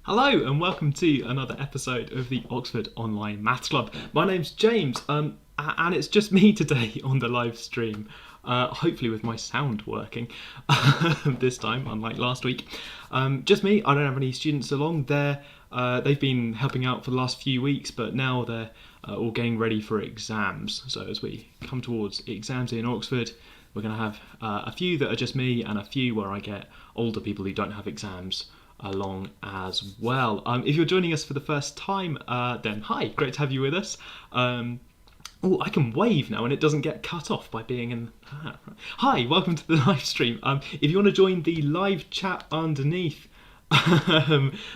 Hello and welcome to another episode of the Oxford Online Maths Club. My name's James and it's just me today on the live stream, hopefully with my sound working this time, unlike last week. Just me, I don't have any students along there. They've been helping out for the last few weeks, but now they're all getting ready for exams. So as we come towards exams in Oxford, we're going to have a few that are just me and a few where I get older people who don't have exams along as well. If you're joining us for the first time, then hi, great to have you with us. Oh, I can wave now and it doesn't get cut off by being in... Hi, welcome to the live stream. If you want to join the live chat underneath,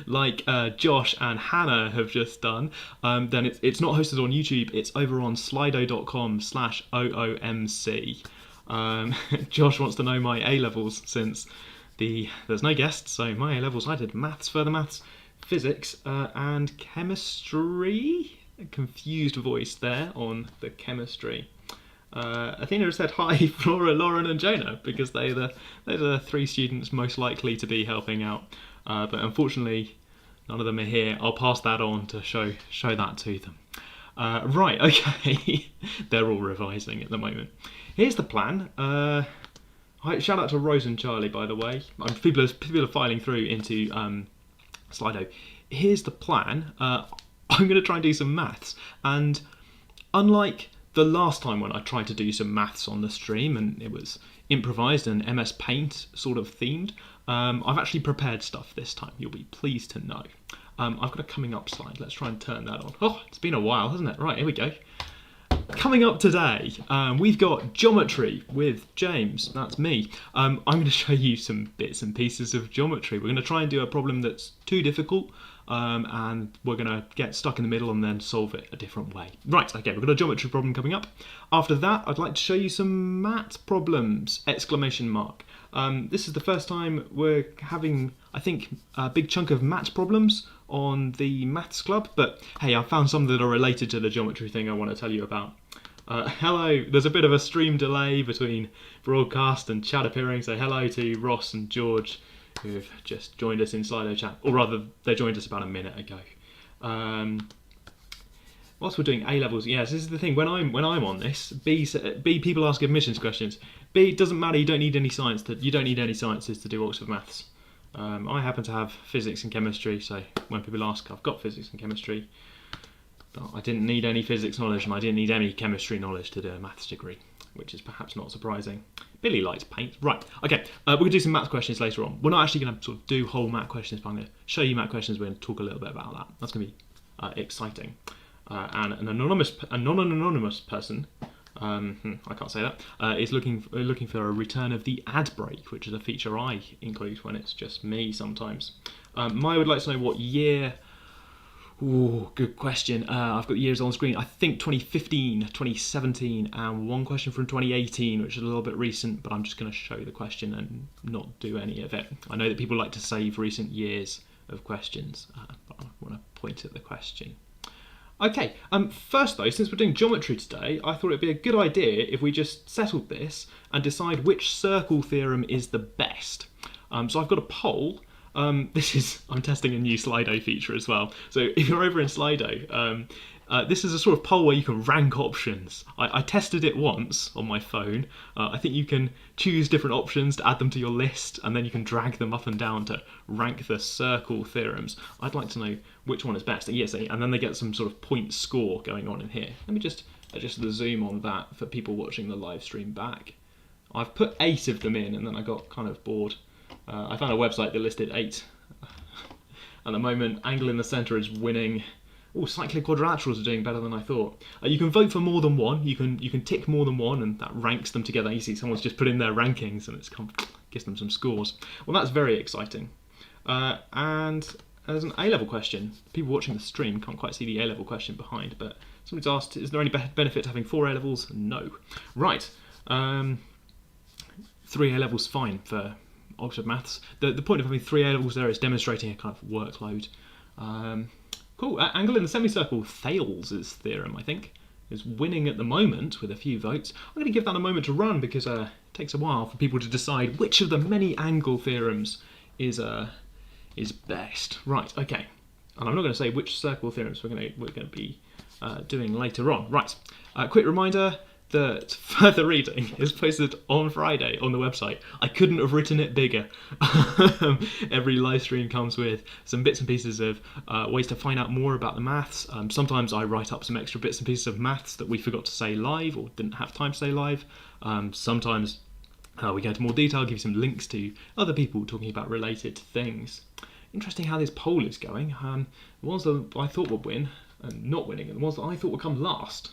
like Josh and Hannah have just done, then it's not hosted on YouTube, it's over on slido.com/OOMC. Josh wants to know my A-levels since there's no guests, so my A-levels, I did maths, further maths, physics, and chemistry. A confused voice there on the chemistry. Athena has said hi, Flora, Lauren, and Jonah, because they're the three students most likely to be helping out. But unfortunately, none of them are here. I'll pass that on to show that to them. Right, okay. They're all revising at the moment. Here's the plan. Shout out to Rose and Charlie, by the way. People are filing through into Slido. Here's the plan. I'm going to try and do some maths. And unlike the last time when I tried to do some maths on the stream, and it was improvised and MS Paint sort of themed, I've actually prepared stuff this time, you'll be pleased to know. I've got a coming up slide. Let's try and turn that on. Oh, it's been a while, hasn't it? Right, here we go. Coming up today, we've got geometry with James, that's me. I'm going to show you some bits and pieces of geometry. We're going to try and do a problem that's too difficult, and we're going to get stuck in the middle and then solve it a different way. Right, okay, we've got a geometry problem coming up. After that, I'd like to show you some maths problems, exclamation mark. This is the first time we're having, I think, a big chunk of maths problems on the Maths Club, but hey, I found some that are related to the geometry thing I want to tell you about. Hello, there's a bit of a stream delay between broadcast and chat appearing, so hello to Ross and George who've just joined us in Slido chat, or rather they joined us about a minute ago. Whilst we're doing A-levels, yes, this is the thing, when I'm on this, B people ask admissions questions. B, it doesn't matter, you don't need any sciences to do Oxford Maths. I happen to have physics and chemistry, so when people ask, I've got physics and chemistry, but I didn't need any physics knowledge and I didn't need any chemistry knowledge to do a maths degree, which is perhaps not surprising. Billy likes paint. Right, okay, we're going to do some maths questions later on. We're not actually going to sort of do whole math questions, but I'm going to show you math questions. We're going to talk a little bit about that. That's going to be exciting. And an anonymous person, I can't say that, is looking for a return of the ad break, which is a feature I include when it's just me sometimes. Maya would like to know what year. Ooh, good question. I've got years on screen. I think 2015, 2017, and one question from 2018, which is a little bit recent, but I'm just going to show the question and not do any of it. I know that people like to save recent years of questions, but I want to point at the question. Okay, first though, since we're doing geometry today, I thought it'd be a good idea if we just settled this and decide which circle theorem is the best. So I've got a poll. I'm testing a new Slido feature as well. So if you're over in Slido, this is a sort of poll where you can rank options. I tested it once on my phone. I think you can choose different options to add them to your list, and then you can drag them up and down to rank the circle theorems. I'd like to know which one is best. Yes, and then they get some sort of point score going on in here. Let me just adjust the zoom on that for people watching the live stream back. I've put 8 of them in, and then I got kind of bored. I found a website that listed 8. At the moment, angle in the centre is winning. Oh, cyclic quadrilaterals are doing better than I thought. You can vote for more than one. You can tick more than one, and that ranks them together. You see, someone's just put in their rankings, and it's gives them some scores. Well, that's very exciting. And there's an A-level question. People watching the stream can't quite see the A-level question behind, but somebody's asked, is there any benefit to having 4 A-levels? No. Right. 3 A-levels fine for Oxford Maths. The point of having 3 A-levels there is demonstrating a kind of workload. Cool. Angle in the semicircle, Thales' theorem, I think, is winning at the moment with a few votes. I'm going to give that a moment to run because it takes a while for people to decide which of the many angle theorems is is best. Right, okay. And I'm not going to say which circle theorems we're going to be doing later on. Right, quick reminder that further reading is posted on Friday on the website. I couldn't have written it bigger. Every live stream comes with some bits and pieces of ways to find out more about the maths. Sometimes I write up some extra bits and pieces of maths that we forgot to say live or didn't have time to say live. Sometimes we go into more detail, give you some links to other people talking about related things. Interesting how this poll is going. The ones that I thought would win and not winning, and the ones that I thought would come last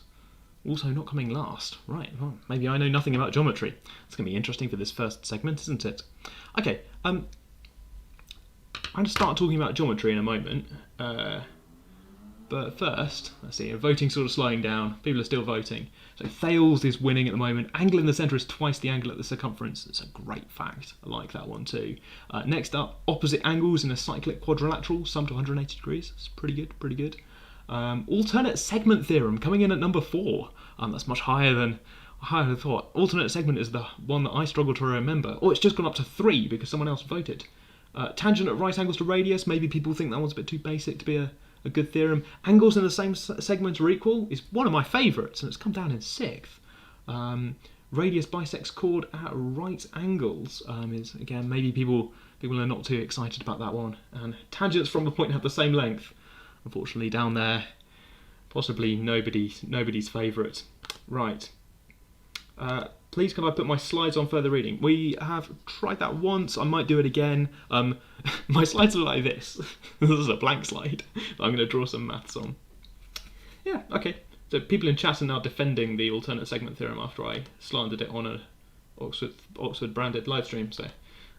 also not coming last. Right, well, maybe I know nothing about geometry. It's going to be interesting for this first segment, isn't it? Okay, I'm going to start talking about geometry in a moment. But first, let's see, voting sort of slowing down. People are still voting. So Thales is winning at the moment. Angle in the centre is twice the angle at the circumference. It's a great fact. I like that one too. Next up, opposite angles in a cyclic quadrilateral, sum to 180 degrees. It's pretty good, pretty good. Alternate segment theorem coming in at number 4. That's much higher than I thought. Alternate segment is the one that I struggle to remember. Oh, it's just gone up to 3 because someone else voted. Tangent at right angles to radius. Maybe people think that one's a bit too basic to be a good theorem. Angles in the same segment are equal is one of my favourites, and it's come down in 6th. Radius bisects chord at right angles is, again, maybe people are not too excited about that one. And tangents from a point have the same length. Unfortunately, down there, possibly nobody's favourite. Right. Please can I put my slides on further reading? We have tried that once. I might do it again. My slides are like this. This is a blank slide. I'm going to draw some maths on. Yeah, okay. So people in chat are now defending the alternate segment theorem after I slandered it on a Oxford branded live stream. So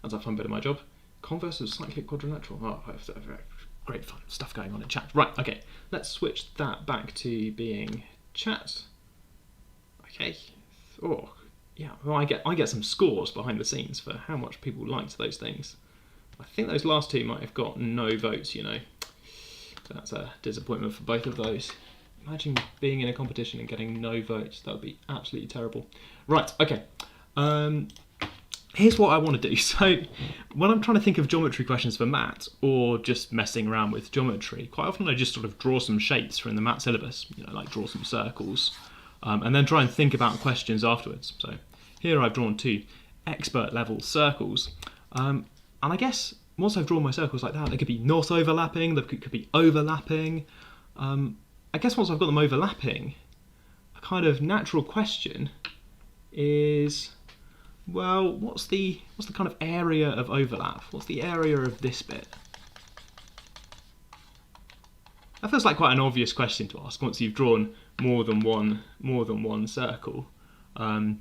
that's a fun bit of my job. Converse of cyclic quadrilateral. Oh, great fun stuff going on in chat. Right, okay. Let's switch that back to being chat. Okay. Oh, yeah. Well, I get some scores behind the scenes for how much people liked those things. I think those last two might have got no votes, you know. So that's a disappointment for both of those. Imagine being in a competition and getting no votes. That would be absolutely terrible. Right, okay. Here's what I want to do. So when I'm trying to think of geometry questions for maths or just messing around with geometry, quite often I just sort of draw some shapes from the maths syllabus, you know, like draw some circles, and then try and think about questions afterwards. So here I've drawn 2 expert level circles. And I guess once I've drawn my circles like that, they could be not overlapping, they could be overlapping. I guess once I've got them overlapping, a kind of natural question is, well, what's the kind of area of overlap? What's the area of this bit? That feels like quite an obvious question to ask once you've drawn more than one circle. I've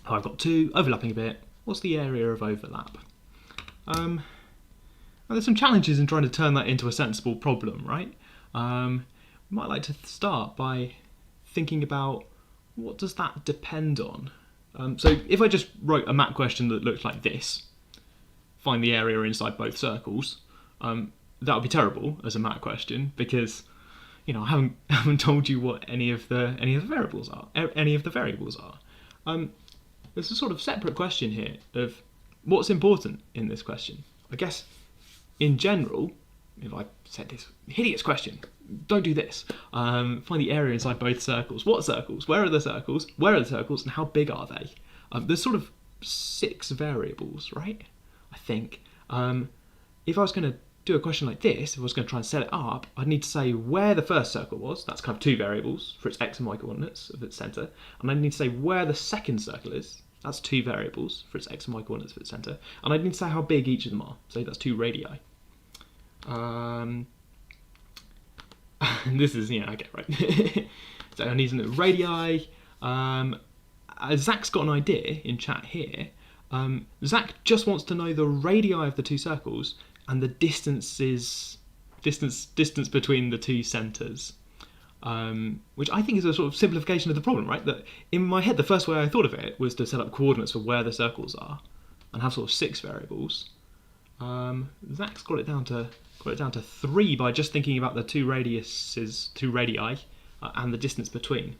got 2 overlapping a bit. What's the area of overlap? And there's some challenges in trying to turn that into a sensible problem, right? We might like to start by thinking about what does that depend on? So if I just wrote a math question that looked like this, find the area inside both circles, that would be terrible as a math question because, you know, I haven't told you what any of the variables are. There's a sort of separate question here of what's important in this question. I guess in general, if I said this hideous question, don't do this. Find the area inside both circles. What circles? Where are the circles? Where are the circles? And how big are they? There's sort of 6 variables, right? I think. If I was going to do a question like this, if I was going to try and set it up, I'd need to say where the first circle was. That's kind of 2 variables for its x and y coordinates of its centre. And I'd need to say where the second circle is. That's 2 variables for its x and y coordinates of its centre. And I'd need to say how big each of them are. So that's 2 radii. This is, yeah, okay, right. So I need to know radii. Zach's got an idea in chat here. Zach just wants to know the radii of the 2 circles and the distance between the 2 centres, which I think is a sort of simplification of the problem, right? That in my head, the first way I thought of it was to set up coordinates for where the circles are and have sort of 6 variables. Zach's got it down to 3 by just thinking about the 2 radii, and the distance between.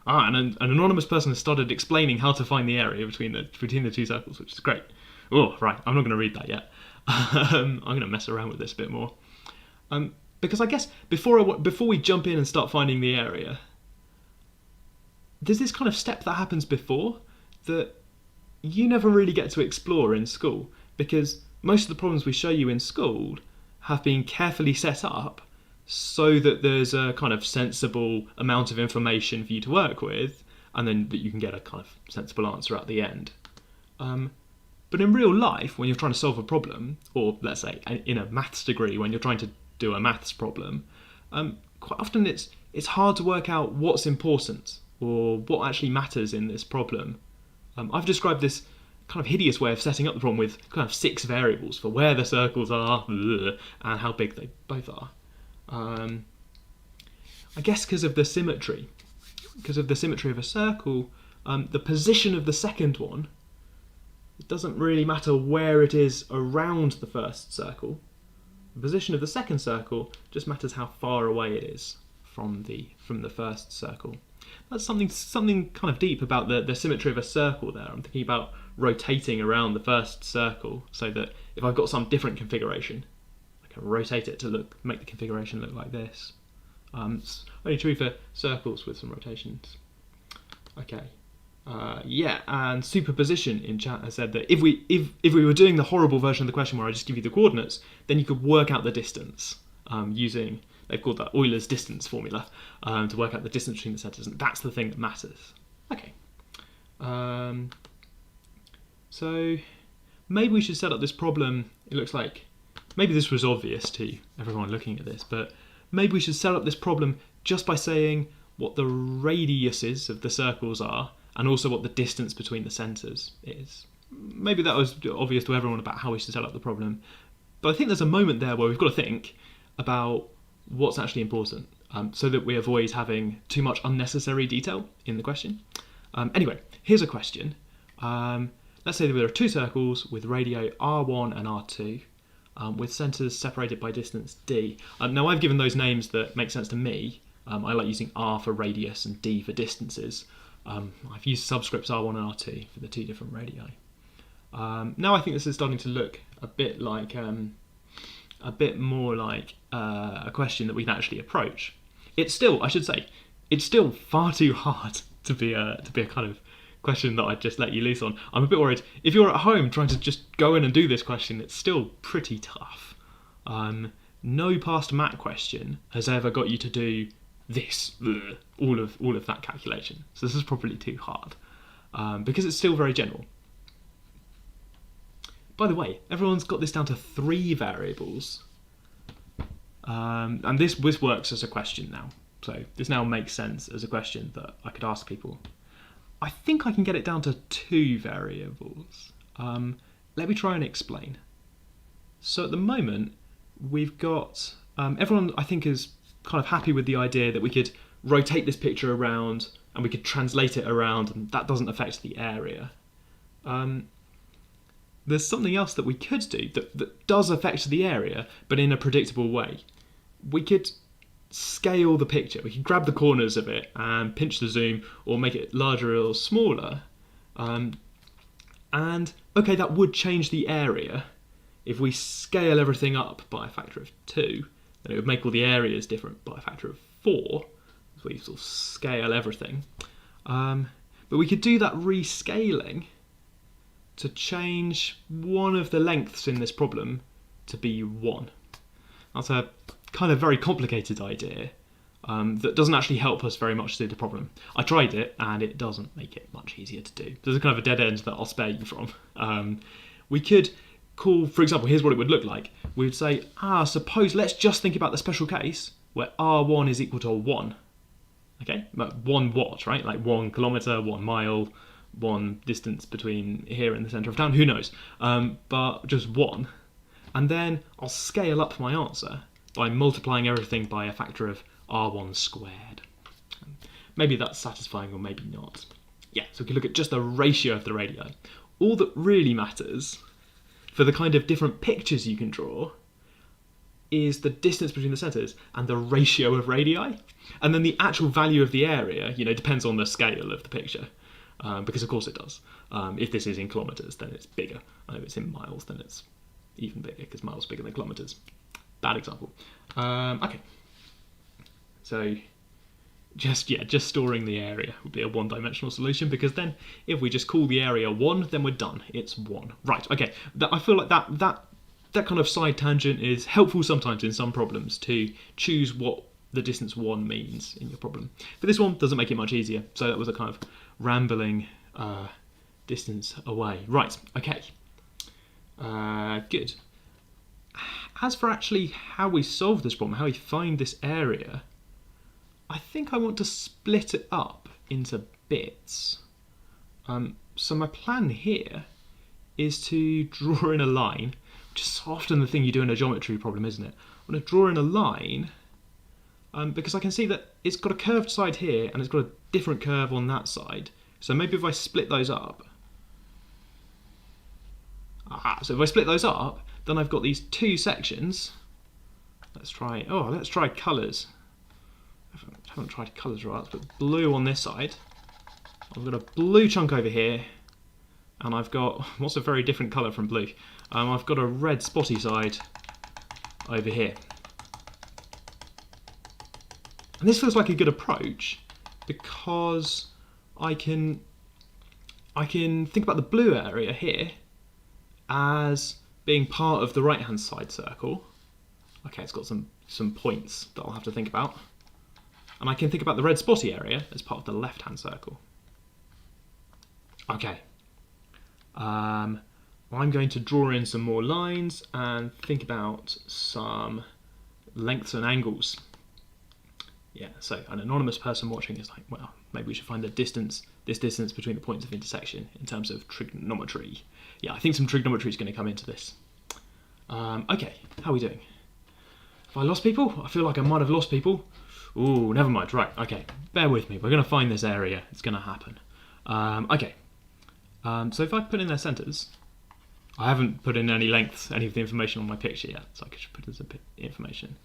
And an anonymous person has started explaining how to find the area between the 2 circles, which is great. Oh, right, I'm not going to read that yet. I'm going to mess around with this a bit more. Because I guess before we jump in and start finding the area, there's this kind of step that happens before that you never really get to explore in school, because most of the problems we show you in school have been carefully set up so that there's a kind of sensible amount of information for you to work with, and then that you can get a kind of sensible answer at the end. But in real life, when you're trying to solve a problem, or let's say in a maths degree, when you're trying to do a maths problem, quite often it's hard to work out what's important or what actually matters in this problem. I've described this kind of hideous way of setting up the problem with kind of 6 variables for where the circles are and how big they both are. I guess because of the symmetry of a circle, the position of the second one, it doesn't really matter where it is around the first circle. The position of the second circle just matters how far away it is from the first circle. That's something kind of deep about the symmetry of a circle there. I'm thinking about rotating around the first circle so that if I've got some different configuration, I can rotate it to make the configuration look like this. It's only true for circles with some rotations. Okay. And superposition in chat has said that if we were doing the horrible version of the question where I just give you the coordinates, then you could work out the distance using, they've called that Euler's distance formula, to work out the distance between the centres, and that's the thing that matters. Okay. So maybe we should set up this problem. It looks like maybe this was obvious to everyone looking at this, but maybe we should set up this problem just by saying what the radiuses of the circles are, and also what the distance between the centres is. Maybe that was obvious to everyone about how we should set up the problem, but I think there's a moment there where we've got to think about what's actually important, so that we avoid having too much unnecessary detail in the question. Anyway, here's a question. Let's say that there are 2 circles with radii R1 and R2, with centres separated by distance D. Now I've given those names that make sense to me. I like using R for radius and D for distances. I've used subscripts R1 and R2 for the 2 different radii. Now I think this is starting to look a bit more like a question that we can actually approach. It's still, I should say, it's still far too hard to be a kind of question that I'd just let you loose on. I'm a bit worried if you're at home trying to just go in and do this question. It's still pretty tough. No past mat question has ever got you to do this, all of that calculation. So this is probably too hard, because it's still very general. By the way, everyone's got this down to 3 variables, and this works as a question now. So this now makes sense as a question that I could ask people. I think I can get it down to 2 variables. Let me try and explain. So at the moment, we've got everyone, I think, is kind of happy with the idea that we could rotate this picture around and we could translate it around, and that doesn't affect the area. There's something else that we could do that does affect the area, but in a predictable way. We could scale the picture. We could grab the corners of it and pinch the zoom, or make it larger or smaller. And okay, that would change the area. If we scale everything up by a factor of 2, then it would make all the areas different by a factor of 4. So we sort of scale everything. But we could do that rescaling to change one of the lengths in this problem to be 1. That's a kind of very complicated idea that doesn't actually help us very much to do the problem. I tried it and it doesn't make it much easier to do. There's a kind of a dead end that I'll spare you from. We could call, for example, here's what it would look like. We would say, suppose, let's just think about the special case where R1 is equal to 1. Okay, 1 watt, right? Like 1 kilometre, 1 mile, 1 distance between here and the centre of town, who knows? But just 1. And then I'll scale up my answer by multiplying everything by a factor of R1 squared. Maybe that's satisfying or maybe not. Yeah, so we can look at just the ratio of the radii. All that really matters for the kind of different pictures you can draw is the distance between the centres and the ratio of radii. And then the actual value of the area, depends on the scale of the picture. because of course it does. If this is in kilometres, then it's bigger. And if it's in miles, then it's even bigger, because miles are bigger than kilometres. Bad example. Okay. So just storing the area would be a one-dimensional solution, because then if we just call the area 1, then we're done. It's 1. Right, okay. I feel like that kind of side tangent is helpful sometimes in some problems to choose what the distance 1 means in your problem. But this one doesn't make it much easier, so that was a kind of rambling distance away. Right, okay. Good. As for actually how we solve this problem, how we find this area, I think I want to split it up into bits. So my plan here is to draw in a line, which is so often the thing you do in a geometry problem, isn't it? I'm going to draw in a line because I can see that it's got a curved side here and it's got a different curve on that side. So maybe if I split those up, then I've got these 2 sections. Let's try colours. I haven't tried colours right. Let's put blue on this side. I've got a blue chunk over here, and I've got, what's a very different colour from blue? I've got a red spotty side over here. And this feels like a good approach because I can think about the blue area here as being part of the right hand side circle. Okay, it's got some points that I'll have to think about. And I can think about the red spotty area as part of the left hand circle. Okay. I'm going to draw in some more lines and think about some lengths and angles. Yeah, so an anonymous person watching is like, well, maybe we should find this distance between the points of intersection in terms of trigonometry. Yeah, I think some trigonometry is going to come into this. Okay, how are we doing? Have I lost people? I feel like I might have lost people. Ooh, never mind. Right, okay, bear with me. We're going to find this area. It's going to happen. Okay, so if I put in their centres, I haven't put in any lengths, any of the information on my picture yet, so I should put in some information.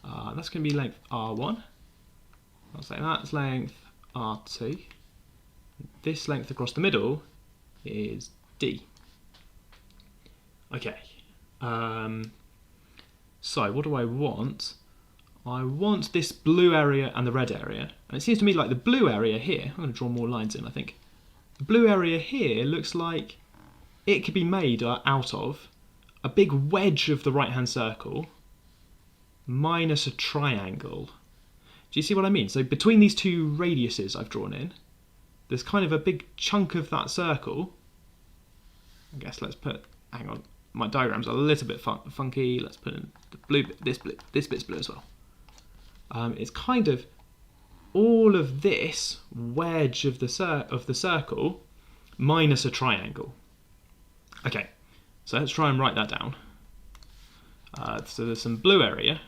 That's going to be length R1. I'll say that's length R2. This length across the middle is D. Okay. So what do I want? I want this blue area and the red area. And it seems to me like the blue area here, I'm going to draw more lines in, I think. The blue area here looks like it could be made out of a big wedge of the right-hand circle minus a triangle. Do you see what I mean? So between these 2 radiuses I've drawn in, there's kind of a big chunk of that circle. I guess let's put, hang on, my diagram's a little bit funky. Let's put in the blue bit, this bit's blue as well. It's kind of all of this wedge of the circle minus a triangle. Okay, so let's try and write that down. So there's some blue area.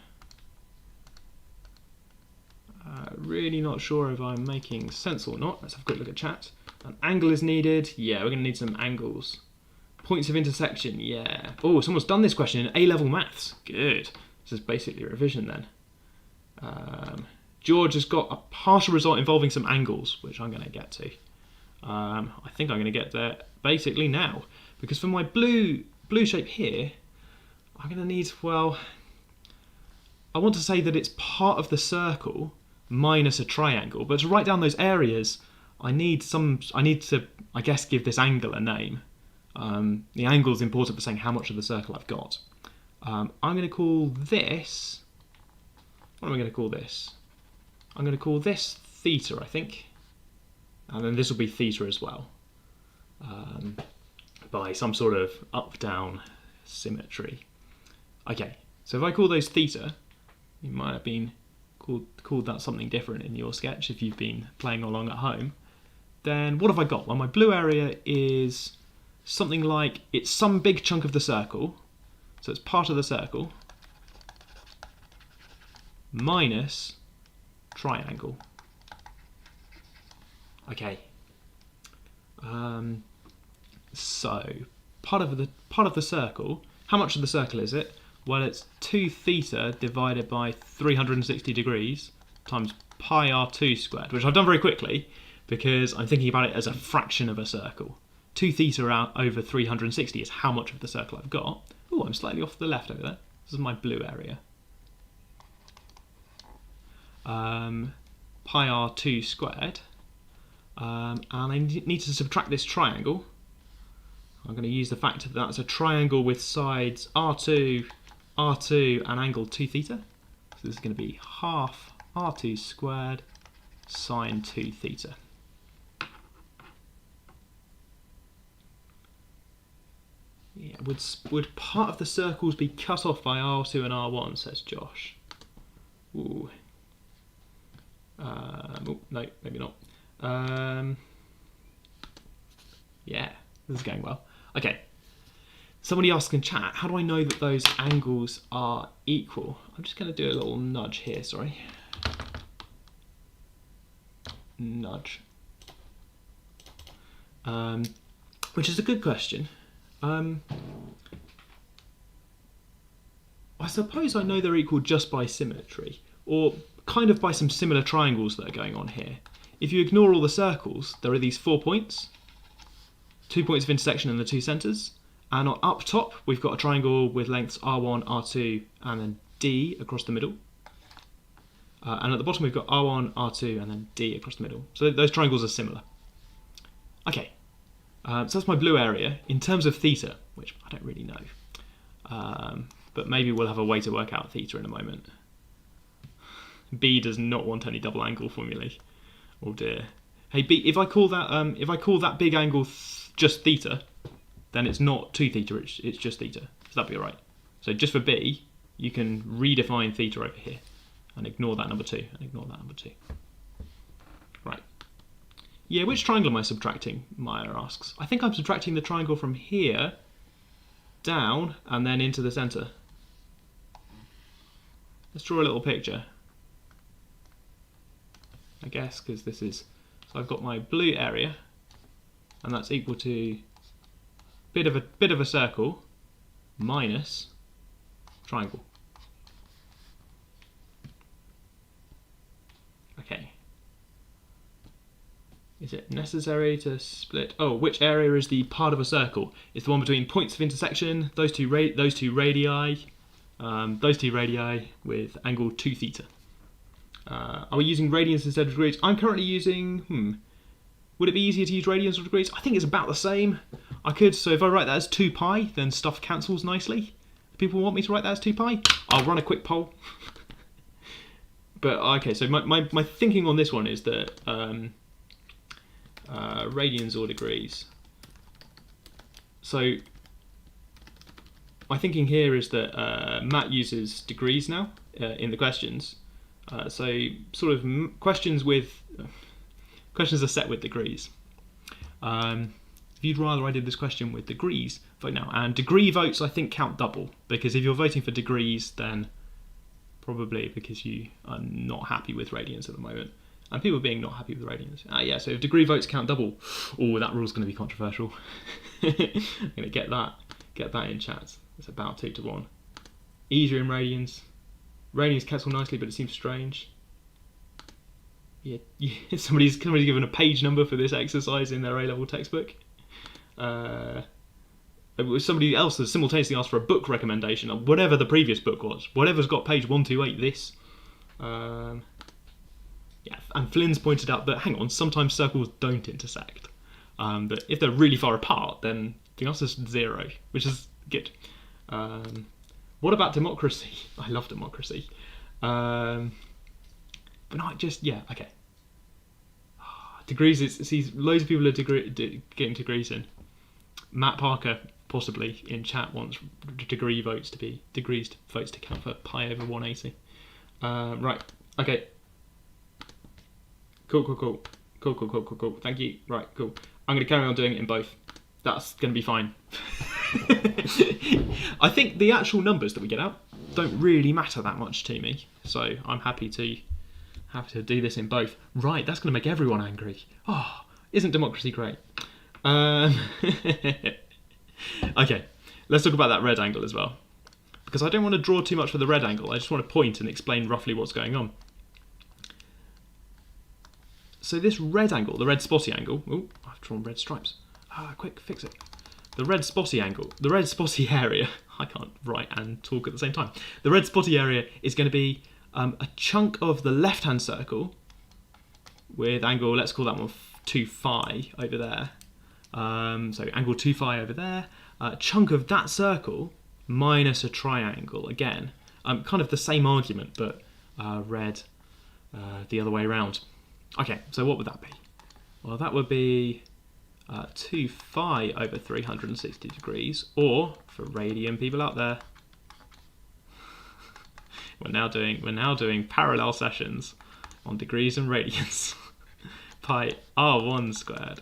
Really not sure if I'm making sense or not. Let's have a quick look at chat. An angle is needed. Yeah, we're going to need some angles. Points of intersection. Yeah. Oh, someone's done this question in A-level maths. Good. This is basically revision then. George has got a partial result involving some angles, which I'm going to get to. I think I'm going to get there basically now, because for my blue shape here, I'm going to need, well, I want to say that it's part of the circle minus a triangle, but to write down those areas, I need to, I guess, give this angle a name. The angle is important for saying how much of the circle I've got. I'm going to call this, what am I going to call this? I'm going to call this theta, I think. And then this will be theta as well. By some sort of up-down symmetry. Okay, so if I call those theta, you might have been called that something different in your sketch if you've been playing along at home. Then what have I got? Well, my blue area is something like, it's some big chunk of the circle, so it's part of the circle, minus triangle. Okay. So part of the circle, how much of the circle is it? Well, it's 2 theta divided by 360 degrees times pi r2 squared, which I've done very quickly, because I'm thinking about it as a fraction of a circle. 2 theta out over 360 is how much of the circle I've got. Oh, I'm slightly off to the left over there. This is my blue area. Pi r2 squared. And I need to subtract this triangle. I'm going to use the fact that that's a triangle with sides r2, r2 and angle 2 theta. So this is going to be half r2 squared sine 2 theta. Yeah, would part of the circles be cut off by r2 and r1, says Josh. Ooh. Oh, no, maybe not. Yeah, this is going well. Okay. Somebody asked in chat, how do I know that those angles are equal? I'm just going to do a little nudge here, sorry. Nudge. Which is a good question. I suppose I know they're equal just by symmetry, or kind of by some similar triangles that are going on here. If you ignore all the circles, there are these 4 points, 2 points of intersection and the 2 centres, and up top we've got a triangle with lengths R1, R2 and then D across the middle. And at the bottom we've got R1, R2 and then D across the middle. So those triangles are similar. Okay, so that's my blue area. In terms of theta, which I don't really know, but maybe we'll have a way to work out theta in a moment. B does not want any double angle formulae. Oh dear. Hey B, if I call that big angle just theta, then it's not 2 theta, it's just theta. So that'd be alright. So just for B, you can redefine theta over here and ignore that number 2 and ignore that number 2. Right. Yeah, which triangle am I subtracting? Maya asks. I think I'm subtracting the triangle from here down and then into the centre. Let's draw a little picture. I guess, because this is, so I've got my blue area, and that's equal to bit of a circle minus triangle. Okay. Is it necessary to split? Oh, which area is the part of a circle? It's the one between points of intersection, those two radii with angle 2 theta. Are we using radians instead of degrees? I'm currently using, would it be easier to use radians or degrees? I think it's about the same. I could, so if I write that as 2 pi, then stuff cancels nicely. If people want me to write that as 2 pi, I'll run a quick poll. But okay, so my thinking on this one is that radians or degrees. So my thinking here is that Matt uses degrees now in the questions. So sort of questions are set with degrees. If you'd rather I did this question with degrees, vote now. And degree votes I think count double, because if you're voting for degrees, then probably because you are not happy with radians at the moment. And people being not happy with radians. Yeah, so if degree votes count double, oh, that rule's going to be controversial. I'm going to get that in chat. It's about 2 to 1. Easier in radians. Radians cancel nicely, but it seems strange. Yeah, somebody's given a page number for this exercise in their A-level textbook. Somebody else has simultaneously asked for a book recommendation, or whatever the previous book was. Whatever's got page 128, this. Yeah, and Flynn's pointed out that, hang on, sometimes circles don't intersect. But if they're really far apart, then the answer is 0, which is good. What about democracy? I love democracy. But not just, yeah, okay. Degrees, see, loads of people are getting degrees in. Matt Parker, possibly, in chat wants degrees votes to count for pi over 180. Right, okay. Cool. Thank you. Right, cool. I'm going to carry on doing it in both. That's going to be fine. I think the actual numbers that we get out don't really matter that much to me, so I'm happy to do this in both. Right, that's going to make everyone angry. Oh, isn't democracy great? Okay, let's talk about that red angle as well, because I don't want to draw too much for the red angle. I just want to point and explain roughly what's going on. So this red angle, the red spotty angle, oh, I've drawn red stripes. Quick, fix it. The red spotty angle, the red spotty area, I can't write and talk at the same time. The red spotty area is going to be a chunk of the left-hand circle with angle, let's call that one 2 phi over there. So angle 2 phi over there. A chunk of that circle minus a triangle again. Kind of the same argument, but red the other way around. Okay, so what would that be? Well, that would be 2 phi over 360 degrees, or for radian people out there, we're now doing parallel sessions on degrees and radians. Pi r1 squared.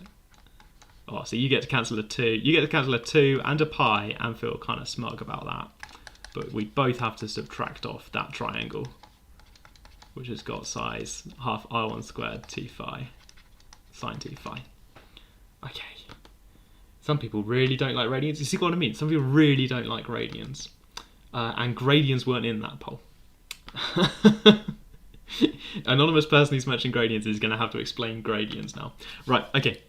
Oh, so you get to cancel a 2. You get to cancel a 2 and a pi and feel kind of smug about that. But we both have to subtract off that triangle, which has got size half r1 squared 2 phi, sine 2 phi. Okay. Some people really don't like radians. You see what I mean? Some people really don't like radians. And gradients weren't in that poll. Anonymous person who's mentioned gradients is going to have to explain gradients now. Right, okay.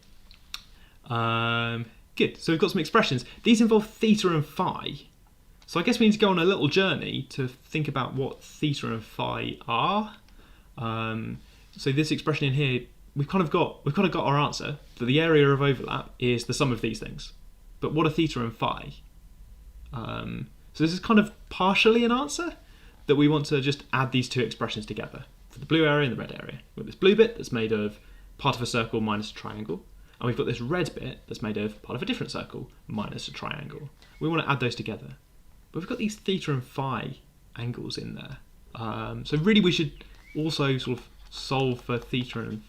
Good. So we've got some expressions. These involve theta and phi. So I guess we need to go on a little journey to think about what theta and phi are. So this expression in here, we've kind of got our answer. That the area of overlap is the sum of these things. But what are theta and phi? So this is kind of partially an answer, that we want to just add these two expressions together for the blue area and the red area. We've got this blue bit that's made of part of a circle minus a triangle, and we've got this red bit that's made of part of a different circle minus a triangle. We want to add those together. But we've got these theta and phi angles in there. So really we should also sort of solve for theta and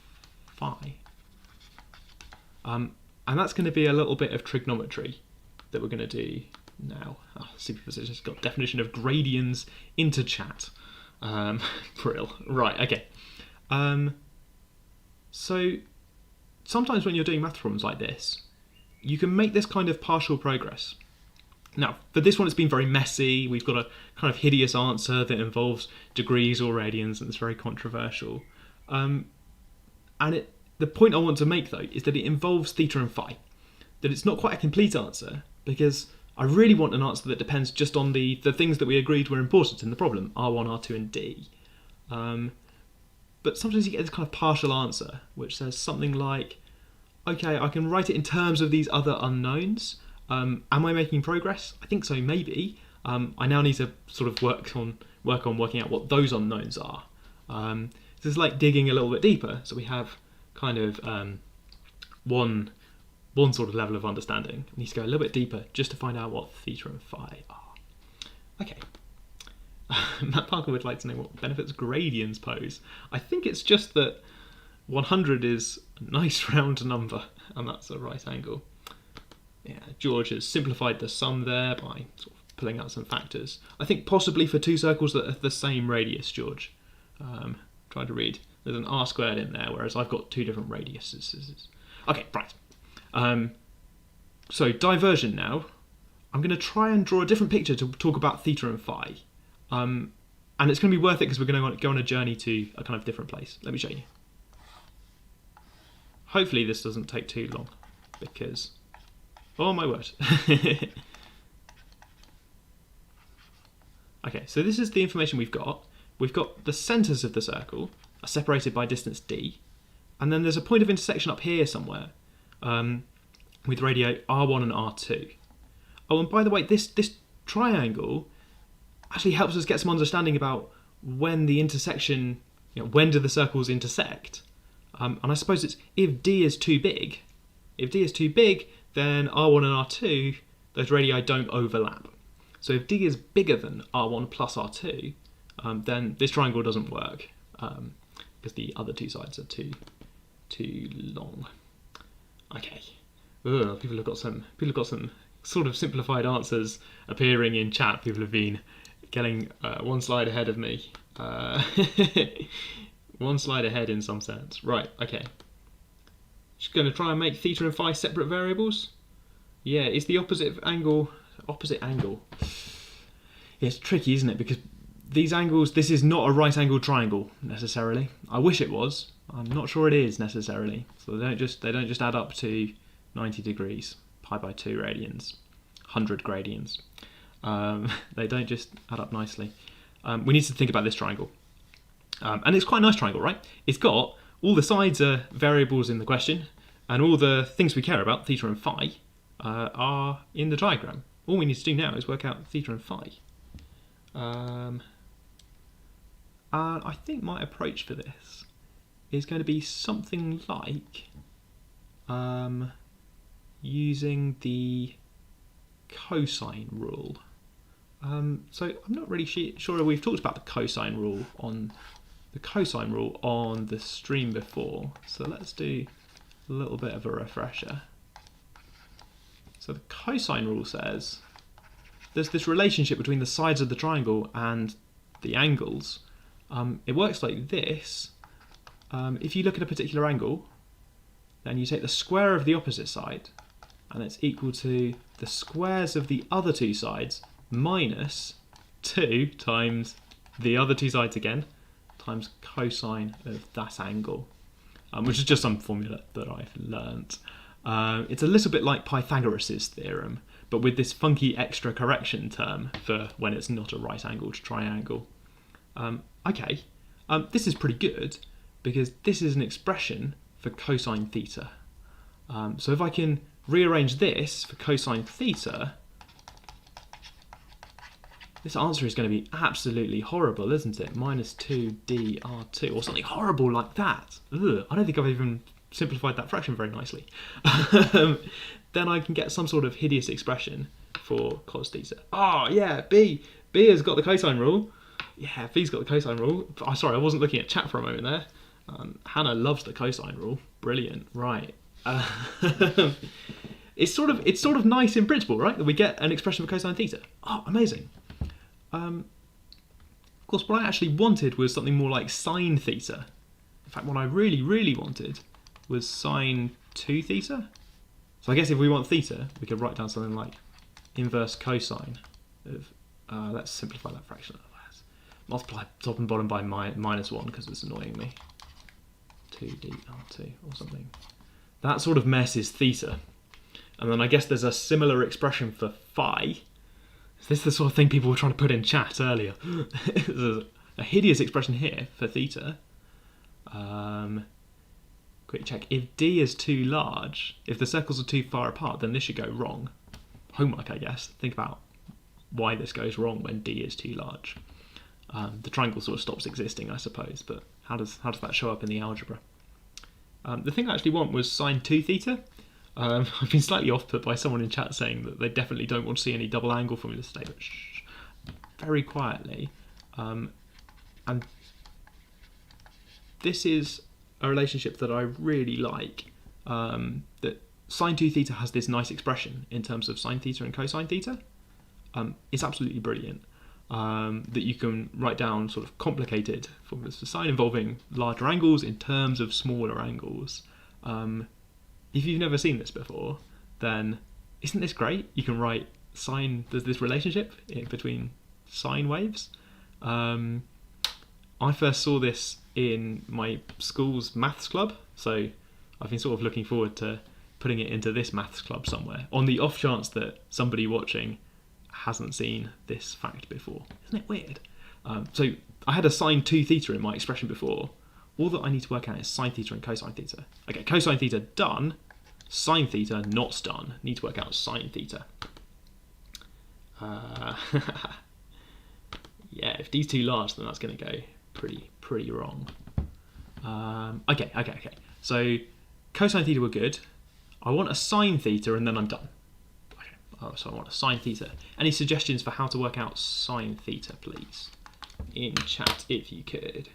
phi. And that's going to be a little bit of trigonometry that we're going to do now. Superposition's got definition of gradients into chat. Brill. Right, okay. So sometimes when you're doing math problems like this, you can make this kind of partial progress. Now, for this one it's been very messy. We've got a kind of hideous answer that involves degrees or radians, and it's very controversial. And the point I want to make, though, is that it involves theta and phi. That it's not quite a complete answer, because I really want an answer that depends just on the things that we agreed were important in the problem, R1, R2 and D. But sometimes you get this kind of partial answer, which says something like, okay, I can write it in terms of these other unknowns. Am I making progress? I think so, maybe. I now need to sort of work on working out what those unknowns are. This is like digging a little bit deeper, so we have kind of one sort of level of understanding. We need to go a little bit deeper just to find out what theta and phi are. Okay. Matt Parker would like to know what benefits gradients pose. I think it's just that 100 is a nice round number, and that's a right angle. Yeah, George has simplified the sum there by sort of pulling out some factors. I think possibly for two circles that are the same radius, George. Try to read. There's an r squared in there, whereas I've got two different radiuses. Okay, right. So diversion now. I'm going to try and draw a different picture to talk about theta and phi. And it's going to be worth it because we're going to go on a journey to a kind of different place. Let me show you. Hopefully this doesn't take too long, because... oh my word. Okay, so this is the information we've got. We've got the centres of the circle are separated by distance d, and then there's a point of intersection up here somewhere with radio R1 and R2. Oh, and by the way, this triangle actually helps us get some understanding about when the intersection, when do the circles intersect? And I suppose it's if d is too big, then R1 and R2, those radii don't overlap. So if d is bigger than R1 plus R2, then this triangle doesn't work because the other two sides are too long. Okay. Ugh, people have got some sort of simplified answers appearing in chat. People have been getting one slide ahead of me. One slide ahead in some sense. Right, okay. Just going to try and make theta and phi separate variables. Yeah, it's the opposite angle. Yeah, it's tricky, isn't it? Because these angles, this is not a right angled triangle necessarily. I wish it was, I'm not sure it is necessarily. So they don't just add up to 90 degrees, pi by 2 radians, 100 gradients. They don't just add up nicely. We need to think about this triangle. And it's quite a nice triangle, right? It's got all the sides are variables in the question, and all the things we care about, theta and phi, are in the diagram. All we need to do now is work out theta and phi. And I think my approach for this is going to be something like using the cosine rule. So I'm not really sure we've talked about the cosine rule on the stream before. So let's do a little bit of a refresher. So the cosine rule says there's this relationship between the sides of the triangle and the angles. It works like this. If you look at a particular angle, then you take the square of the opposite side, and it's equal to the squares of the other two sides minus 2 times the other two sides again, times cosine of that angle, which is just some formula that I've learnt. It's a little bit like Pythagoras' theorem, but with this funky extra correction term for when it's not a right angled triangle. Okay, this is pretty good because this is an expression for cosine theta. So if I can rearrange this for cosine theta, this answer is going to be absolutely horrible, isn't it? Minus 2dr2, or something horrible like that. Ugh, I don't think I've even simplified that fraction very nicely. Then I can get some sort of hideous expression for cos theta. Oh yeah, B has got the cosine rule. Yeah, B's got the cosine rule. Oh, sorry, I wasn't looking at chat for a moment there. Hannah loves the cosine rule. Brilliant, right. It's sort of nice in principle, right? That we get an expression for cosine theta. Oh, amazing. Of course, what I actually wanted was something more like sine theta. In fact, what I really, really wanted was sine 2 theta. So I guess if we want theta, we could write down something like inverse cosine of, let's simplify that fraction. Multiply top and bottom by minus 1 because it's annoying me. 2dr2 or something. That sort of mess is theta. And then I guess there's a similar expression for phi. Is this the sort of thing people were trying to put in chat earlier? There's a hideous expression here for theta. Quick check. If d is too large, if the circles are too far apart, then this should go wrong. Homework, I guess. Think about why this goes wrong when d is too large. The triangle sort of stops existing, I suppose, but how does that show up in the algebra? The thing I actually want was sine 2 theta. I've been slightly off-put by someone in chat saying that they definitely don't want to see any double angle formulas today, but shh, very quietly. And this is a relationship that I really like, that sine 2 theta has this nice expression in terms of sine theta and cosine theta. It's absolutely brilliant. That you can write down sort of complicated formulas for sine involving larger angles in terms of smaller angles. If you've never seen this before, then isn't this great? You can write sine, there's this relationship between sine waves. I first saw this in my school's maths club, so I've been sort of looking forward to putting it into this maths club somewhere, on the off chance that somebody watching hasn't seen this fact before. Isn't it weird? So I had a sine 2 theta in my expression before. All that I need to work out is sine theta and cosine theta. Okay, cosine theta done, sine theta not done. Need to work out sine theta. Yeah, if d's too large, then that's going to go pretty wrong. Okay. So cosine theta were good. I want a sine theta and then I'm done. So I want a sine theta. Any suggestions for how to work out sine theta, please? In chat, if you could.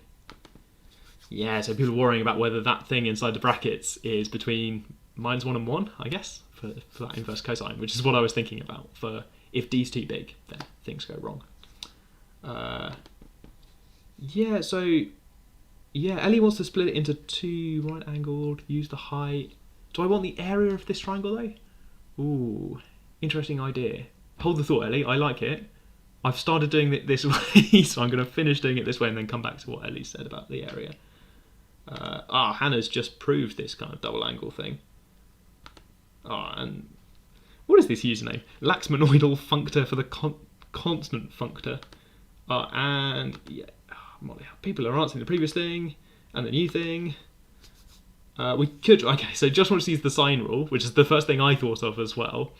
Yeah, so people are worrying about whether that thing inside the brackets is between -1 and 1, I guess, for that inverse cosine, which is what I was thinking about. For if d's too big, then things go wrong. Ellie wants to split it into 2 right angled, use the height. Do I want the area of this triangle though? Ooh. Interesting idea. Hold the thought, Ellie. I like it. I've started doing it this way, so I'm going to finish doing it this way and then come back to what Ellie said about the area. Hannah's just proved this kind of double angle thing. And what is this username? Laxmonoidal functor for the constant functor. And yeah, Molly, people are answering the previous thing and the new thing. We could, okay, so just want to use the sine rule, which is the first thing I thought of as well.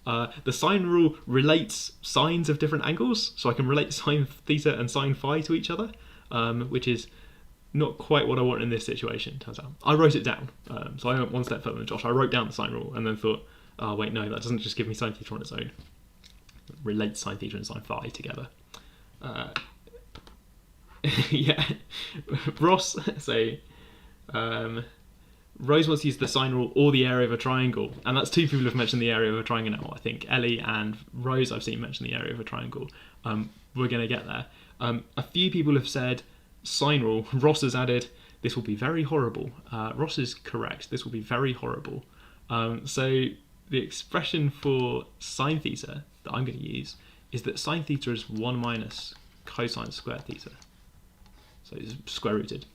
The sine rule relates sines of different angles, so I can relate sine theta and sine phi to each other, which is not quite what I want in this situation, turns out. I wrote it down, so I went one step further than Josh. I wrote down the sine rule and then thought, oh wait, no, that doesn't just give me sine theta on its own. It relates sine theta and sine phi together. Yeah, Ross, so Rose wants to use the sine rule or the area of a triangle, and that's two people who've mentioned the area of a triangle now. I think Ellie and Rose I've seen mention the area of a triangle. We're going to get there. A few people have said sine rule. Ross has added, this will be very horrible. Ross is correct, this will be very horrible. So the expression for sine theta that I'm going to use is that sine theta is 1 minus cosine squared theta. So it's square rooted.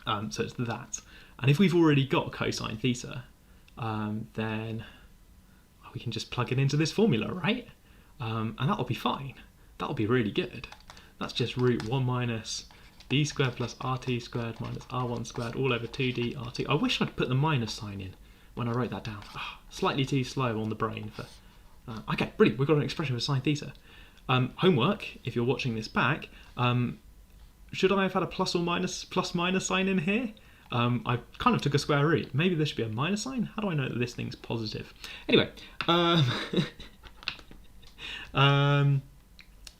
So it's that. And if we've already got cosine theta, then we can just plug it into this formula, right? And that'll be fine. That'll be really good. That's just root 1 minus d squared plus rt squared minus r1 squared all over 2d rt. I wish I'd put the minus sign in when I wrote that down. Slightly too slow on the brain for... okay, brilliant. We've got an expression for sine theta. Homework, if you're watching this back, should I have had a plus minus sign in here? I kind of took a square root. Maybe there should be a minus sign? How do I know that this thing's positive? Anyway,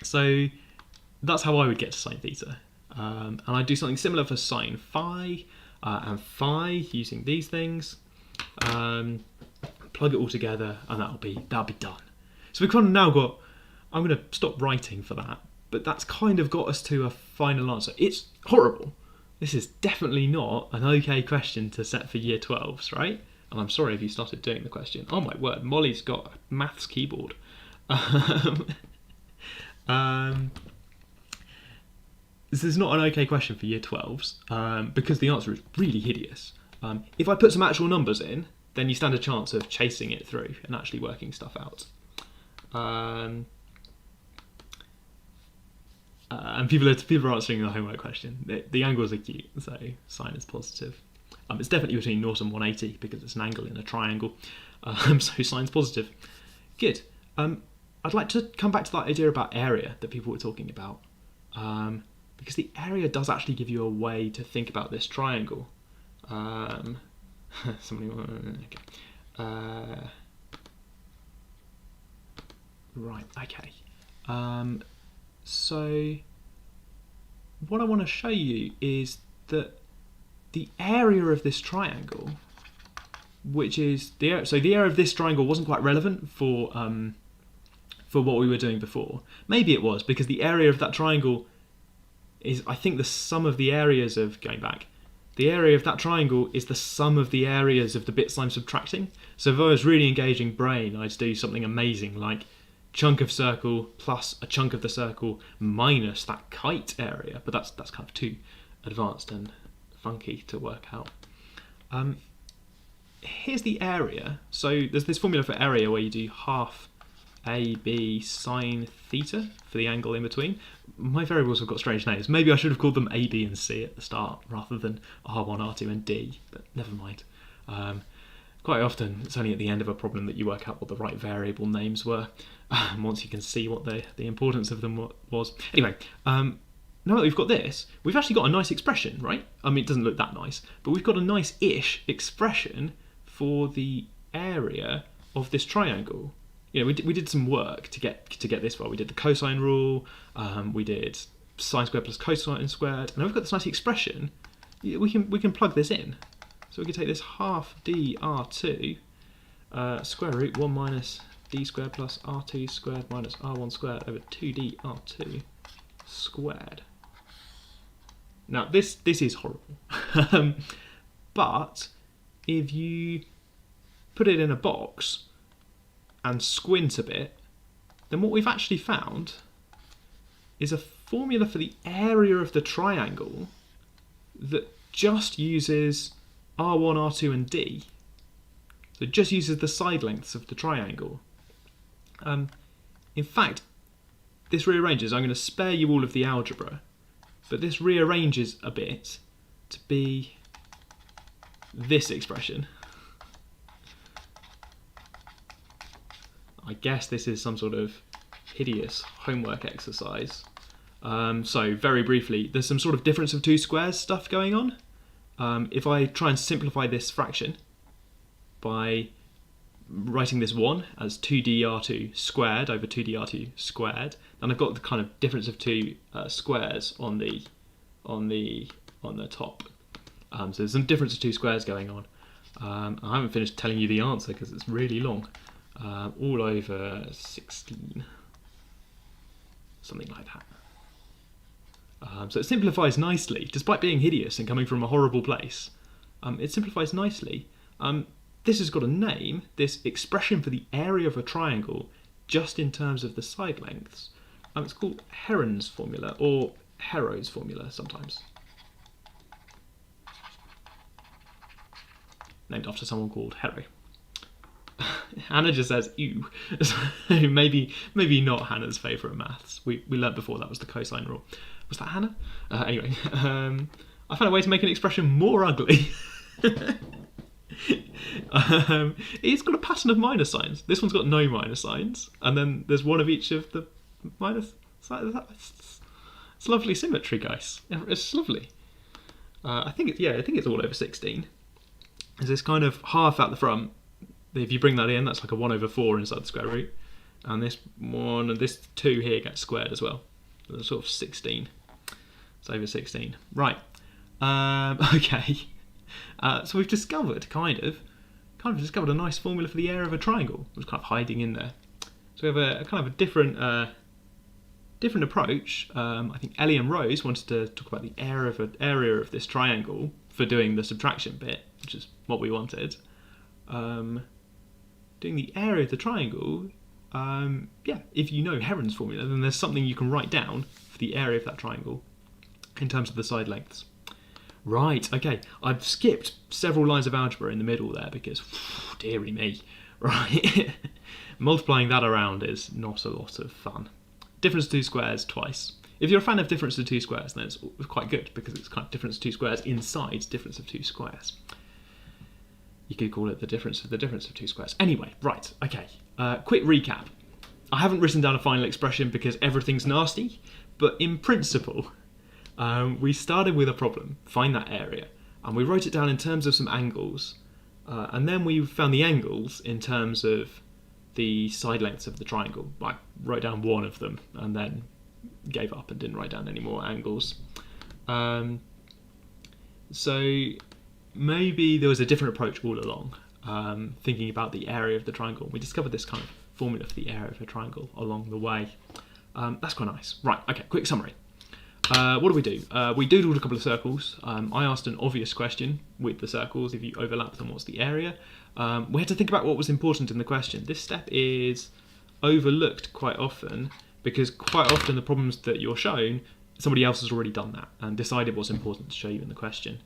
so that's how I would get to sine theta. And I do something similar for sine phi and phi using these things. Plug it all together and that'll be done. So we've kind of now got, I'm going to stop writing for that, but that's kind of got us to a final answer. It's horrible. This is definitely not an okay question to set for year 12s, right? And I'm sorry if you started doing the question. Oh my word, Molly's got a maths keyboard. This is not an okay question for year 12s because the answer is really hideous. If I put some actual numbers in, then you stand a chance of chasing it through and actually working stuff out. And people are answering the homework question. The angles are cute, so sine is positive. It's definitely between 0 and 180 because it's an angle in a triangle. So sine's positive. Good. I'd like to come back to that idea about area that people were talking about. Because the area does actually give you a way to think about this triangle. Okay. Right, okay. So what I want to show you is that the area of this triangle, which is the area of this triangle wasn't quite relevant for what we were doing before. Maybe it was, because the area of that triangle is, I think, the sum of the areas of, going back, the area of that triangle is the sum of the areas of the bits I'm subtracting. So if I was really engaging brain, I'd do something amazing like chunk of circle plus a chunk of the circle minus that kite area, but that's kind of too advanced and funky to work out. Here's the area. So there's this formula for area where you do half AB sine theta for the angle in between. My variables have got strange names. Maybe I should have called them A, B and C at the start rather than R1, R2 and D, but never mind. Quite often it's only at the end of a problem that you work out what the right variable names were, once you can see what the importance of them was. Anyway, now that we've got this, we've actually got a nice expression, right? I mean, it doesn't look that nice, but we've got a nice-ish expression for the area of this triangle. You know, we did some work to get this far. We did the cosine rule, we did sine squared plus cosine squared, and now we've got this nice expression. We can plug this in. So we can take this half d r2 square root 1 minus d squared plus r2 squared minus r1 squared over 2d r2 squared. Now this is horrible, but if you put it in a box and squint a bit, then what we've actually found is a formula for the area of the triangle that just uses R1, R2 and D. So it just uses the side lengths of the triangle. In fact, this rearranges. I'm going to spare you all of the algebra, but this rearranges a bit to be this expression. I guess this is some sort of hideous homework exercise. So very briefly, there's some sort of difference of two squares stuff going on. If I try and simplify this fraction by writing this 1 as 2dr2 squared over 2dr2 squared, then I've got the kind of difference of two squares on the top. So there's some difference of two squares going on. I haven't finished telling you the answer because it's really long. All over 16, something like that. So it simplifies nicely, despite being hideous and coming from a horrible place. It simplifies nicely. This has got a name, this expression for the area of a triangle, just in terms of the side lengths. It's called Heron's formula, or Hero's formula sometimes. Named after someone called Hero. Hannah just says ew. So maybe not Hannah's favourite maths. We learnt before that was the cosine rule. Was that Hannah? Anyway, I found a way to make an expression more ugly. It's got a pattern of minus signs. This one's got no minus signs, and then there's one of each of the minus signs. It's lovely symmetry, guys. It's lovely. I think it's all over 16. There's this kind of half at the front. If you bring that in, that's like a 1 over 4 inside the square root. And this 1 and this 2 here gets squared as well. So it's sort of 16. It's over 16. Right. Okay. So we've discovered, kind of discovered a nice formula for the area of a triangle. It was kind of hiding in there. So we have a kind of a different approach. I think Ellie and Rose wanted to talk about the area of this triangle for doing the subtraction bit, which is what we wanted. Doing the area of the triangle, if you know Heron's formula, then there's something you can write down for the area of that triangle in terms of the side lengths. Right, okay, I've skipped several lines of algebra in the middle there because, dearie me, right? Multiplying that around is not a lot of fun. Difference of two squares twice. If you're a fan of difference of two squares, then it's quite good because it's kind of difference of two squares inside difference of two squares. You could call it the difference of two squares. Anyway, right, okay. Quick recap. I haven't written down a final expression because everything's nasty, but in principle, we started with a problem, find that area, and we wrote it down in terms of some angles, and then we found the angles in terms of the side lengths of the triangle. I wrote down one of them and then gave up and didn't write down any more angles. So maybe there was a different approach all along, thinking about the area of the triangle. We discovered this kind of formula for the area of a triangle along the way. That's quite nice. Right, okay, quick summary. What do? We doodled a couple of circles. I asked an obvious question with the circles. If you overlap them, what's the area? We had to think about what was important in the question. This step is overlooked quite often because quite often the problems that you're shown, somebody else has already done that and decided what's important to show you in the question.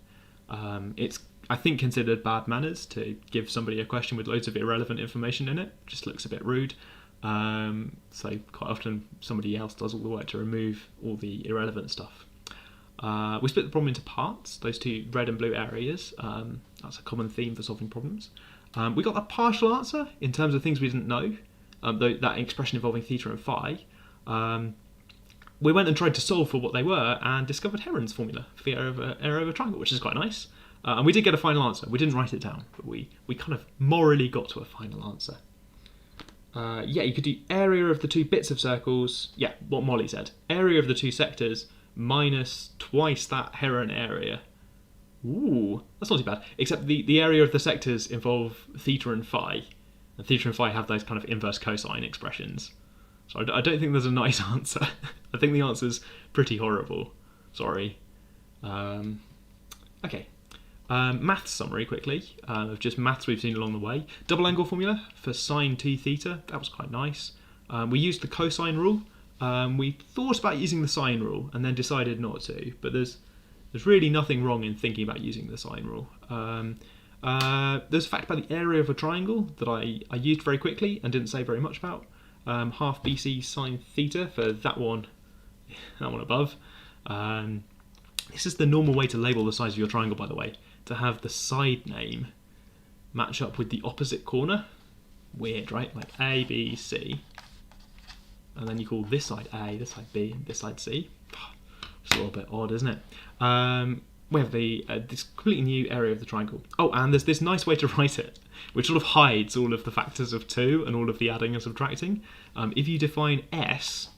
It's, I think, considered bad manners to give somebody a question with loads of irrelevant information in it. Just looks a bit rude. So quite often somebody else does all the work to remove all the irrelevant stuff. We split the problem into parts, those two red and blue areas. That's a common theme for solving problems. We got a partial answer in terms of things we didn't know, that expression involving theta and phi. We went and tried to solve for what they were and discovered Heron's formula for the area of a triangle, which is quite nice. And we did get a final answer. We didn't write it down, but we kind of morally got to a final answer. You could do area of the two bits of circles. Yeah, what Molly said. Area of the two sectors minus twice that Heron area. Ooh, that's not too bad. Except the area of the sectors involve theta and phi. And theta and phi have those kind of inverse cosine expressions. So I don't think there's a nice answer. I think the answer's pretty horrible. Sorry. Okay. Maths summary quickly, of just maths we've seen along the way. Double angle formula for sine t theta, that was quite nice. We used the cosine rule. We thought about using the sine rule and then decided not to, but there's There's really nothing wrong in thinking about using the sine rule. There's a fact about the area of a triangle that I used very quickly and didn't say very much about. Half BC sine theta for that one above. This is the normal way to label the size of your triangle, by the way, to have the side name match up with the opposite corner. Weird, right? Like A, B, C. And then you call this side A, this side B, and this side C. It's a little bit odd, isn't it? We have this completely new area of the triangle. Oh, and there's this nice way to write it, which sort of hides all of the factors of 2 and all of the adding and subtracting. If you define S,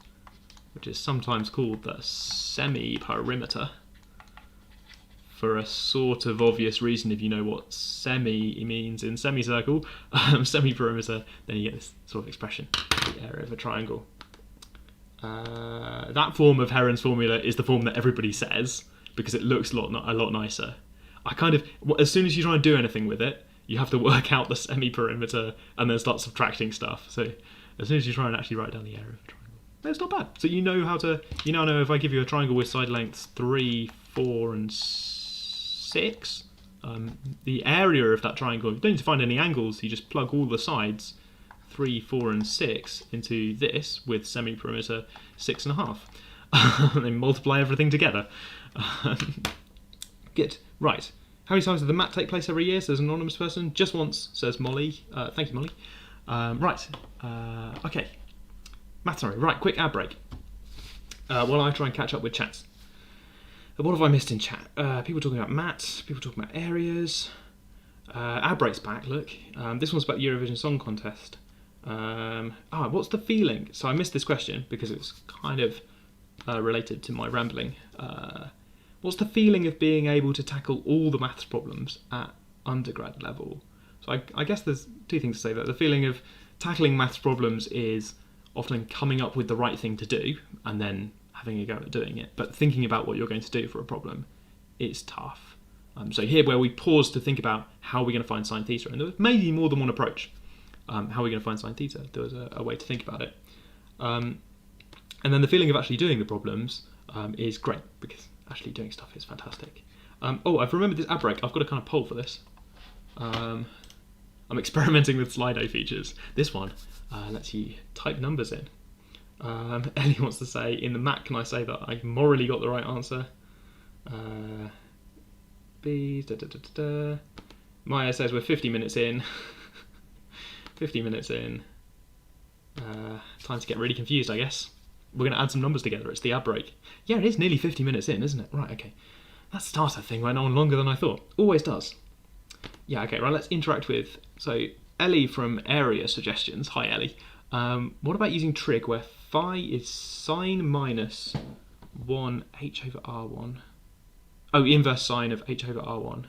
which is sometimes called the semi-perimeter, for a sort of obvious reason, if you know what semi means in semicircle, semi-perimeter, then you get this sort of expression, the area of a triangle. That form of Heron's formula is the form that everybody says, because it looks a lot nicer. As soon as you try and do anything with it, you have to work out the semi-perimeter and then start subtracting stuff. So as soon as you try and actually write down the area of a triangle, it's not bad. So you now know if I give you a triangle with side lengths 3, 4 and 6, the area of that triangle, you don't need to find any angles, you just plug all the sides 3, 4 and 6 into this with semi-perimeter 6.5 and then multiply everything together. Good. Right. How many times does the mat take place every year, says an anonymous person? Just once, says Molly. Thank you, Molly. Right. Okay. Math summary. Right, quick ad break. While I try and catch up with chats. What have I missed in chat? People talking about maths, people talking about areas. Ad break's back, look. This one's about the Eurovision Song Contest. What's the feeling? So I missed this question because it was kind of related to my rambling. What's the feeling of being able to tackle all the maths problems at undergrad level? So I guess there's two things to say there. The feeling of tackling maths problems is often coming up with the right thing to do and then having a go at doing it. But thinking about what you're going to do for a problem is tough. So here where we pause to think about how we're going to find sine theta, and there may be more than one approach. How are we going to find sine theta? There was a way to think about it. And then the feeling of actually doing the problems is great, because actually doing stuff is fantastic. I've remembered this ad break. I've got a kind of poll for this. I'm experimenting with Slido features. This one lets you type numbers in. Ellie wants to say, in the Mac, can I say that I morally got the right answer? B, Maya says we're 50 minutes in. 50 minutes in. Time to get really confused, I guess. We're going to add some numbers together. It's the ad break. Yeah, it is nearly 50 minutes in, isn't it? Right, okay. That starter thing went on longer than I thought. Always does. Yeah, okay, right, let's interact with... So, Ellie from Area Suggestions. Hi, Ellie. What about using trig where phi is sine minus 1 h over r1? Oh, inverse sine of h over r1,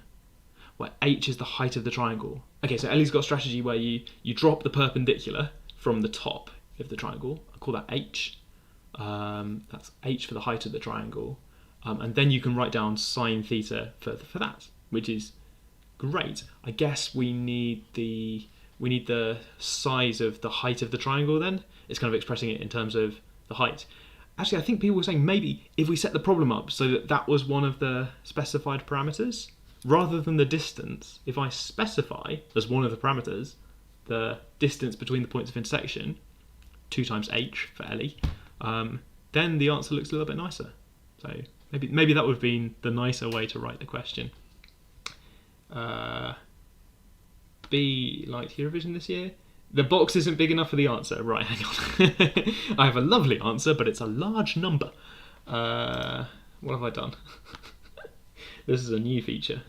where h is the height of the triangle. Okay, so Ellie's got a strategy where you drop the perpendicular from the top of the triangle. I call that h. That's h for the height of the triangle. And then you can write down sine theta for that, which is great. I guess we need the size of the height of the triangle then. It's kind of expressing it in terms of the height. Actually, I think people were saying maybe if we set the problem up so that was one of the specified parameters, rather than the distance, if I specify as one of the parameters the distance between the points of intersection, 2 times h for Ellie, then the answer looks a little bit nicer. So maybe that would have been the nicer way to write the question. B liked Eurovision this year. The box isn't big enough for the answer. Right, hang on. I have a lovely answer, but it's a large number. What have I done? This is a new feature.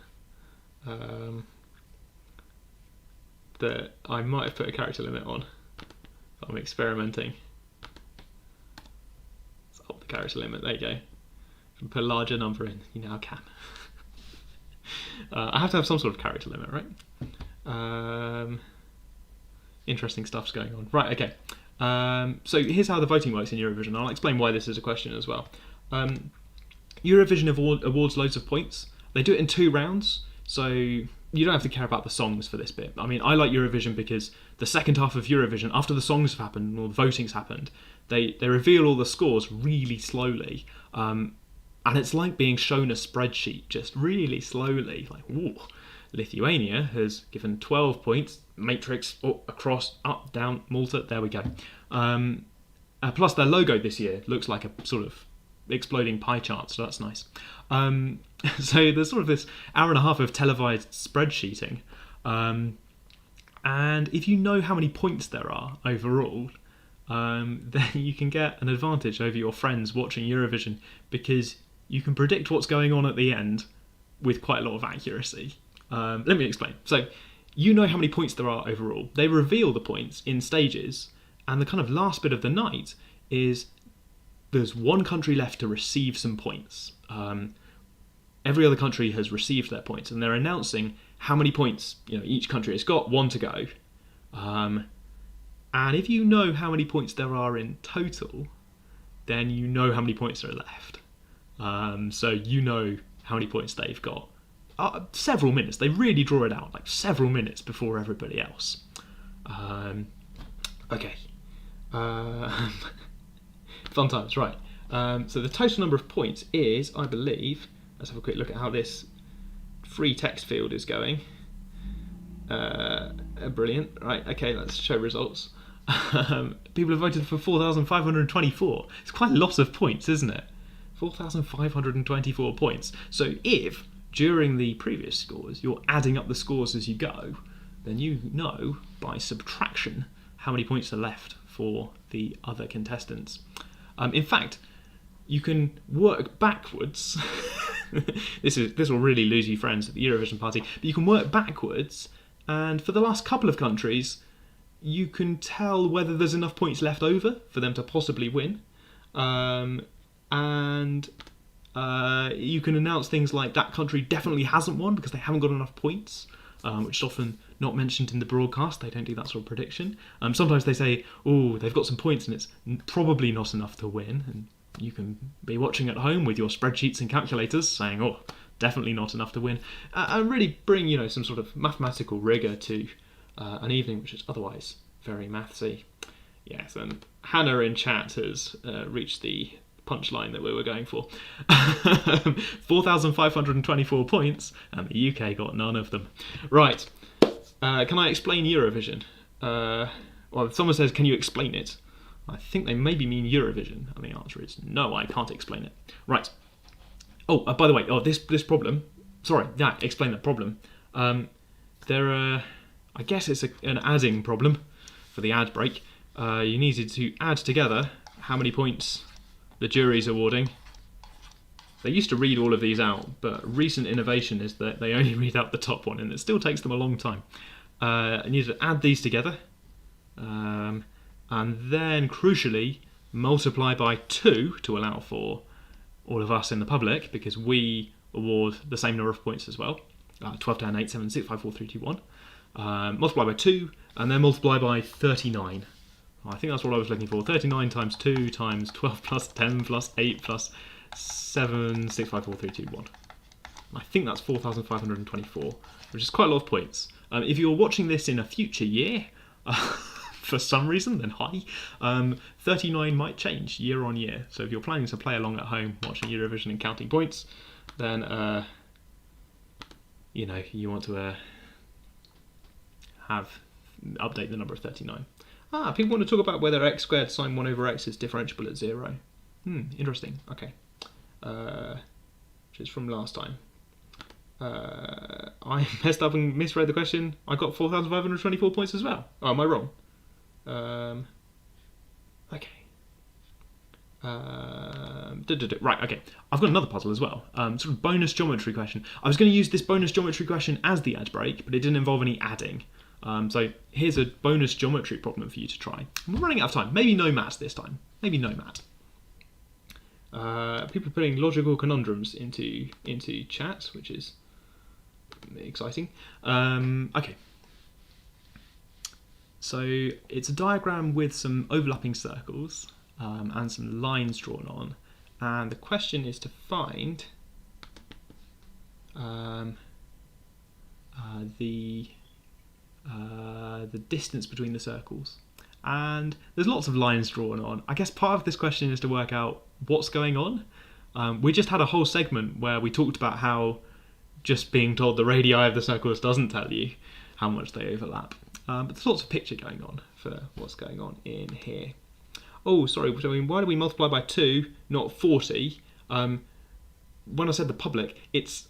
That I might have put a character limit on. I'm experimenting. Let's up the character limit. There you go. You can put a larger number in. You now can. I have to have some sort of character limit, right? Interesting stuff's going on. Right, okay. So here's how the voting works in Eurovision. I'll explain why this is a question as well. Eurovision awards loads of points. They do it in 2 rounds, so you don't have to care about the songs for this bit. I mean, I like Eurovision because the second half of Eurovision, after the songs have happened or the voting's happened, they reveal all the scores really slowly. And it's like being shown a spreadsheet just really slowly, like, ooh, Lithuania has given 12 points, matrix, across, up, down, Malta, there we go. Plus their logo this year looks like a sort of exploding pie chart, so that's nice. So there's sort of this hour and a half of televised spreadsheeting. And if you know how many points there are overall, then you can get an advantage over your friends watching Eurovision, because you can predict what's going on at the end with quite a lot of accuracy. Let me explain. So you know how many points there are overall. They reveal the points in stages, and the kind of last bit of the night is there's one country left to receive some points. Every other country has received their points, and they're announcing how many points each country has got, one to go. And if you know how many points there are in total, then you know how many points are left. So you know how many points they've got. Several minutes. They really draw it out, like several minutes before everybody else. Okay. Fun times, right. So the total number of points is, I believe, let's have a quick look at how this free text field is going. Brilliant. Right, okay, let's show results. People have voted for 4,524. It's quite a lot of points, isn't it? 4,524 points. So if, during the previous scores, you're adding up the scores as you go, then you know, by subtraction, how many points are left for the other contestants. In fact, you can work backwards. This will really lose you friends at the Eurovision party, but you can work backwards, and for the last couple of countries, you can tell whether there's enough points left over for them to possibly win. And you can announce things like that country definitely hasn't won because they haven't got enough points, which is often not mentioned in the broadcast. They don't do that sort of prediction. Sometimes they say, oh, they've got some points and it's probably not enough to win. And you can be watching at home with your spreadsheets and calculators saying, oh, definitely not enough to win. And really bring, some sort of mathematical rigour to an evening which is otherwise very mathsy. Yes, and Hannah in chat has reached the punchline that we were going for. 4,524 points, and the UK got none of them. Right, can I explain Eurovision? Well, someone says, can you explain it? I think they maybe mean Eurovision, and the answer is no, I can't explain it. Right. Oh, by the way, this problem. Sorry, explain that problem. I guess it's an adding problem for the ad break. You needed to add together how many points the jury's awarding. They used to read all of these out, but recent innovation is that they only read out the top one, and it still takes them a long time. You need to add these together, and then, crucially, multiply by 2 to allow for all of us in the public, because we award the same number of points as well. 12, 10, 8, 7, 6, 5, 4, 3, 2, 1. Multiply by 2, and then multiply by 39. I think that's what I was looking for. 39 times 2 times 12 plus 10 plus 8 plus 7, 6, 5, 4, 3, 2, 1. I think that's 4,524, which is quite a lot of points. If you're watching this in a future year, for some reason, then hi. 39 might change year on year. So if you're planning to play along at home watching Eurovision and counting points, then you want to update the number of 39. People want to talk about whether x squared sine 1 over x is differentiable at 0. Interesting. Okay. Which is from last time. I messed up and misread the question. I got 4,524 points as well. Oh, am I wrong? Okay. Right, okay. I've got another puzzle as well. Sort of bonus geometry question. I was going to use this bonus geometry question as the ad break, but it didn't involve any adding. So here's a bonus geometry problem for you to try. I'm running out of time. Maybe no maths this time. Maybe no maths. People are putting logical conundrums into chat, which is exciting. Okay. So it's a diagram with some overlapping circles and some lines drawn on, and the question is to find the distance between the circles. And there's lots of lines drawn on. I guess part of this question is to work out what's going on. We just had a whole segment where we talked about how just being told the radii of the circles doesn't tell you how much they overlap. But there's lots of picture going on for what's going on in here. Oh, sorry, why do we multiply by 2, not 40? When I said the public,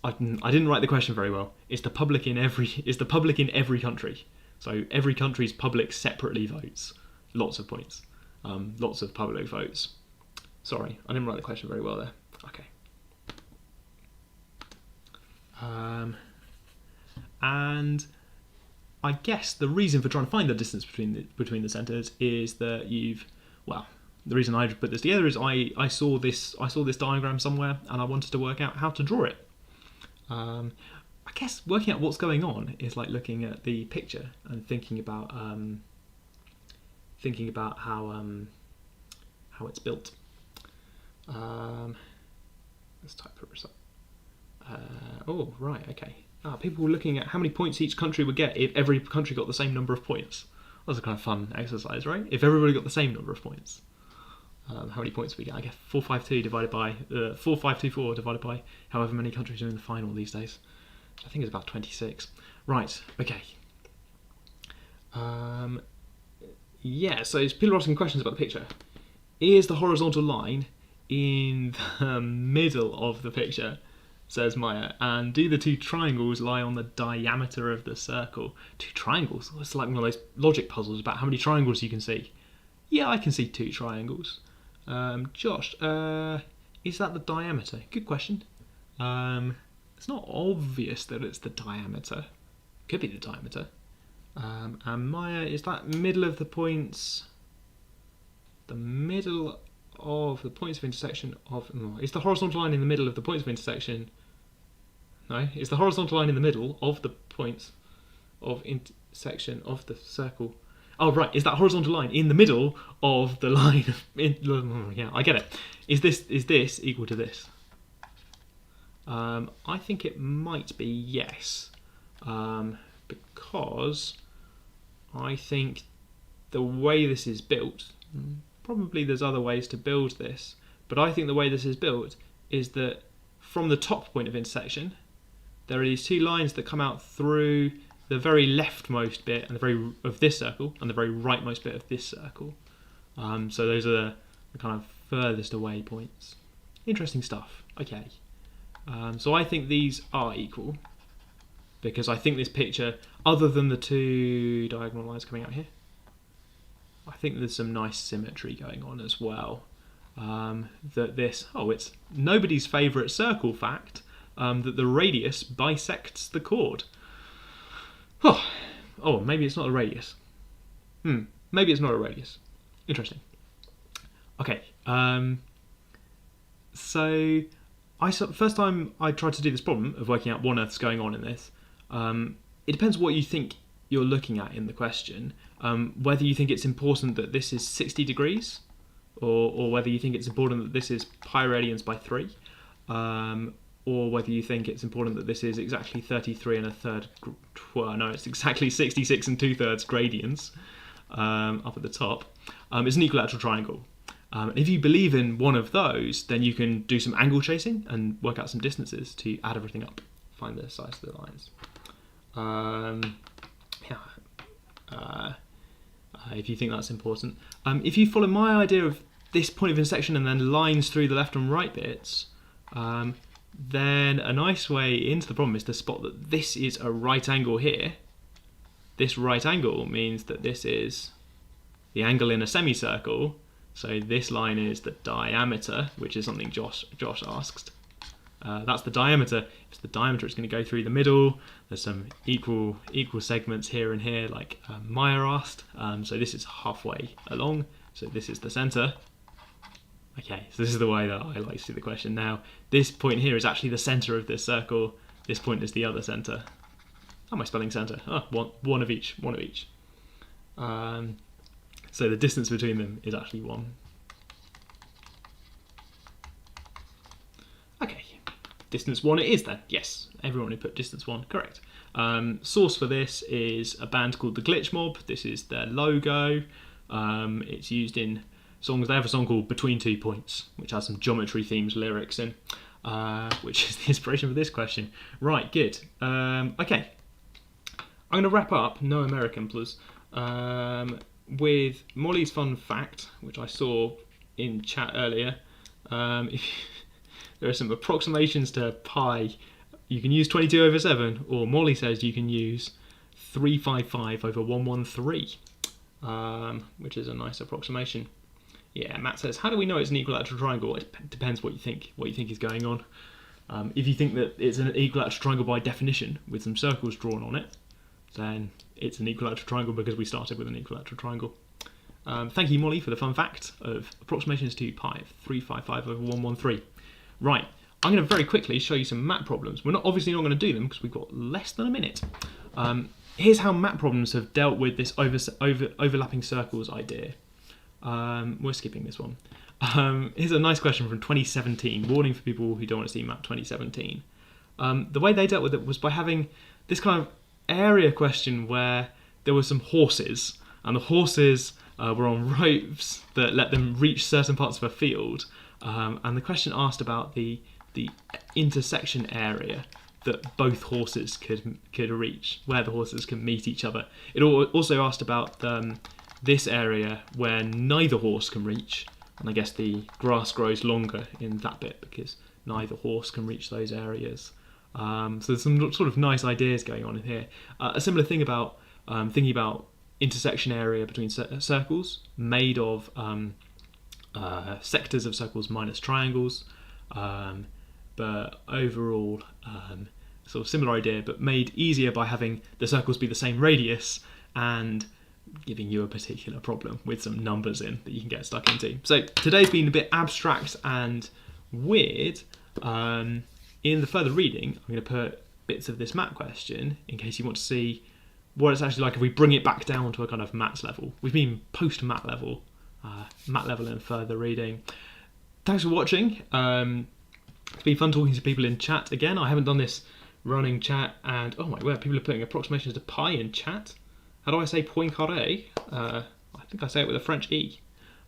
I didn't write the question very well. It's the public in every country. So every country's public separately votes. Lots of points. Lots of public votes. Sorry, I didn't write the question very well there. Okay. And I guess the reason for trying to find the distance between the centres is that the reason I put this together is I saw this diagram somewhere and I wanted to work out how to draw it. I guess working out what's going on is like looking at the picture and thinking about how it's built. Let's type it up. Oh, right, okay. People were looking at how many points each country would get if every country got the same number of points. That was a kind of fun exercise, right? If everybody got the same number of points, how many points we get? I guess 452 divided by 4524 divided by however many countries are in the final these days. I think it's about 26. Right, okay. Yeah, so people are asking questions about the picture. Is the horizontal line in the middle of the picture, says Maya, and do the two triangles lie on the diameter of the circle? Two triangles? It's like one of those logic puzzles about how many triangles you can see. Yeah, I can see two triangles. Josh, is that the diameter? Good question. It's not obvious that it's the diameter. Could be the diameter. And Maya, is that middle of the points? The middle of the points of intersection of... is the horizontal line in the middle of the points of intersection? No, is the horizontal line in the middle of the points of intersection of the circle? Oh, right, is that horizontal line in the middle of the line? Yeah, I get it. Is this equal to this? I think it might be yes, because I think the way this is built, probably there's other ways to build this, but I think the way this is built is that from the top point of intersection, there are these two lines that come out through the very leftmost bit and of this circle and the very rightmost bit of this circle. So those are the kind of furthest away points. Interesting stuff. Okay. So I think these are equal because I think this picture, other than the two diagonal lines coming out here, I think there's some nice symmetry going on as well. It's nobody's favourite circle fact, that the radius bisects the chord. Oh, maybe it's not a radius. Maybe it's not a radius. Interesting. Okay. So first time I tried to do this problem of working out what on earth's going on in this, it depends what you think you're looking at in the question, whether you think it's important that this is 60 degrees or whether you think it's important that this is pi radians by 3, or whether you think it's important that this is exactly 33 and a third, no, it's exactly 66 and 2/3 gradients up at the top. It's an equilateral triangle. If you believe in one of those, then you can do some angle chasing and work out some distances to add everything up, find the size of the lines. If you think that's important. If you follow my idea of this point of intersection and then lines through the left and right bits, then a nice way into the problem is to spot that this is a right angle here. This right angle means that this is the angle in a semicircle. So this line is the diameter, which is something Josh asked. That's the diameter. If it's the diameter, it's going to go through the middle. There's some equal segments here and here, like Maya asked. So this is halfway along. So this is the centre. Okay, so this is the way that I like to see the question. Now, this point here is actually the centre of this circle. This point is the other centre. How am I spelling centre? One of each. So the distance between them is actually 1. Okay, distance 1 it is then. Yes, everyone who put distance 1, correct. Source for this is a band called the Glitch Mob. This is their logo. It's used in songs. They have a song called Between 2 Points, which has some geometry themes lyrics in, which is the inspiration for this question. Right, good. Okay. I'm going to wrap up, no American plus, with Molly's fun fact, which I saw in chat earlier. There are some approximations to pi. You can use 22/7, or Molly says you can use 355/113, which is a nice approximation. Yeah, Matt says, how do we know it's an equilateral triangle? It depends what you think is going on. If you think that it's an equilateral triangle by definition, with some circles drawn on it, then it's an equilateral triangle because we started with an equilateral triangle. Thank you, Molly, for the fun fact of approximations to pi, 355/113. Right, I'm going to very quickly show you some math problems. We're obviously not going to do them because we've got less than a minute. Here's how math problems have dealt with this overlapping circles idea. We're skipping this one. Here's a nice question from 2017. Warning for people who don't want to see map 2017. The way they dealt with it was by having this kind of area question where there were some horses, and the horses were on ropes that let them reach certain parts of a field. And the question asked about the intersection area that both horses could reach, where the horses can meet each other. It also asked about this area where neither horse can reach, and I guess the grass grows longer in that bit because neither horse can reach those areas. So there's some sort of nice ideas going on in here. A similar thing about thinking about intersection area between circles made of sectors of circles minus triangles, but overall sort of similar idea, but made easier by having the circles be the same radius and giving you a particular problem with some numbers in that you can get stuck into. So today's been a bit abstract and weird. In the further reading, I'm going to put bits of this math question in case you want to see what it's actually like if we bring it back down to a kind of maths level. We've been post-math level, and further reading. Thanks for watching. It's been fun talking to people in chat again. I haven't done this running chat, and oh my word, people are putting approximations to pi in chat. How do I say poincaré? I think I say it with a French E.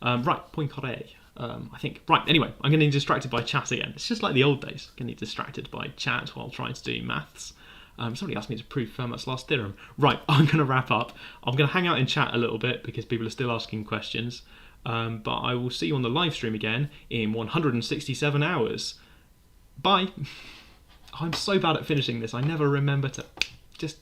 Right, poincaré. I think. Right, anyway, I'm getting distracted by chat again. It's just like the old days, getting distracted by chat while trying to do maths. Somebody asked me to prove Fermat's last theorem. Right, I'm going to wrap up. I'm going to hang out in chat a little bit because people are still asking questions. But I will see you on the live stream again in 167 hours. Bye. I'm so bad at finishing this. I never remember to just...